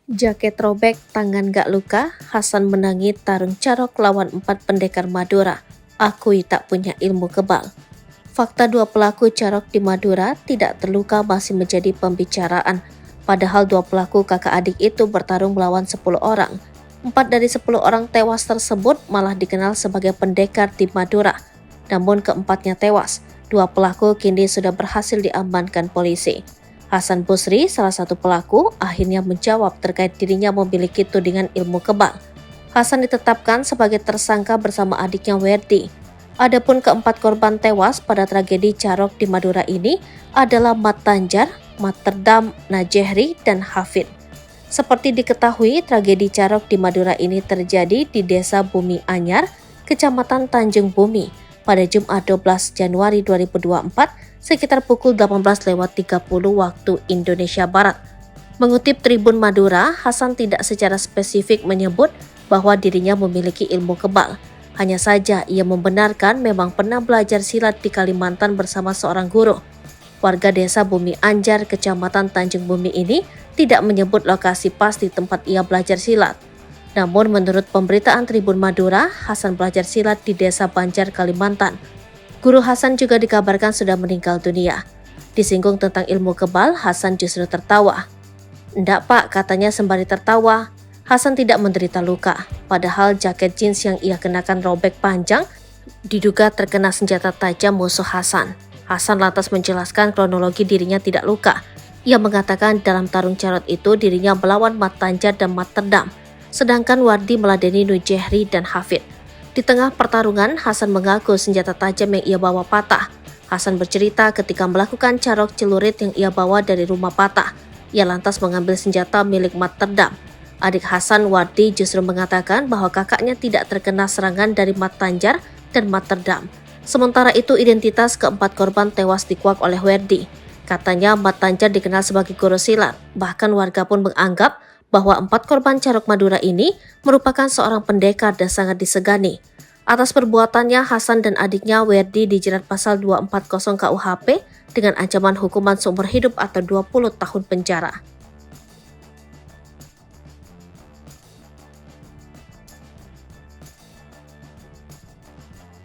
Jaket robek, tangan gak luka, Hasan menangi tarung carok lawan 4 pendekar Madura. Akui tak punya ilmu kebal. Fakta dua pelaku carok di Madura tidak terluka masih menjadi pembicaraan. Padahal dua pelaku kakak adik itu bertarung melawan 10 orang. 4 dari 10 orang tewas tersebut malah dikenal sebagai pendekar di Madura. Namun keempatnya tewas. Dua pelaku kini sudah berhasil diamankan polisi. Hasan Busri, salah satu pelaku, akhirnya menjawab terkait dirinya memiliki tudingan ilmu kebal. Hasan ditetapkan sebagai tersangka bersama adiknya Werdi. Adapun keempat korban tewas pada tragedi carok di Madura ini adalah Mat Tanjar, Mat Terdam, Najehri, dan Hafid. Seperti diketahui, tragedi carok di Madura ini terjadi di Desa Bumi Anyar, Kecamatan Tanjung Bumi, pada Jumat 12 Januari 2024 sekitar pukul 18.30 waktu Indonesia Barat. Mengutip Tribun Madura, Hasan tidak secara spesifik menyebut bahwa dirinya memiliki ilmu kebal. Hanya saja ia membenarkan memang pernah belajar silat di Kalimantan bersama seorang guru. Warga desa Bumi Anjar, Kecamatan Tanjung Bumi ini tidak menyebut lokasi pasti tempat ia belajar silat. Namun menurut pemberitaan Tribun Madura, Hasan belajar silat di desa Banjar, Kalimantan. Guru Hasan juga dikabarkan sudah meninggal dunia. Disinggung tentang ilmu kebal, Hasan justru tertawa. "Ndak pak," katanya sembari tertawa. Hasan tidak menderita luka, padahal jaket jeans yang ia kenakan robek panjang diduga terkena senjata tajam musuh Hasan. Hasan lantas menjelaskan kronologi dirinya tidak luka. Ia mengatakan dalam tarung carot itu dirinya melawan Mat Tanjar dan Mat Terdam, sedangkan Wardi meladeni Najehri dan Hafid. Di tengah pertarungan, Hasan mengaku senjata tajam yang ia bawa patah. Hasan bercerita ketika melakukan carok celurit yang ia bawa dari rumah patah. Ia lantas mengambil senjata milik Mat Terdam. Adik Hasan, Wardi, justru mengatakan bahwa kakaknya tidak terkena serangan dari Mat Tanjar dan Mat Terdam. Sementara itu, identitas keempat korban tewas dikuak oleh Werdi. Katanya Mat Tanjar dikenal sebagai guru silat. Bahkan warga pun menganggap bahwa 4 korban carok Madura ini merupakan seorang pendekar dan sangat disegani. Atas perbuatannya, Hasan dan adiknya Werdi dijerat pasal 240 KUHP dengan ancaman hukuman seumur hidup atau 20 tahun penjara.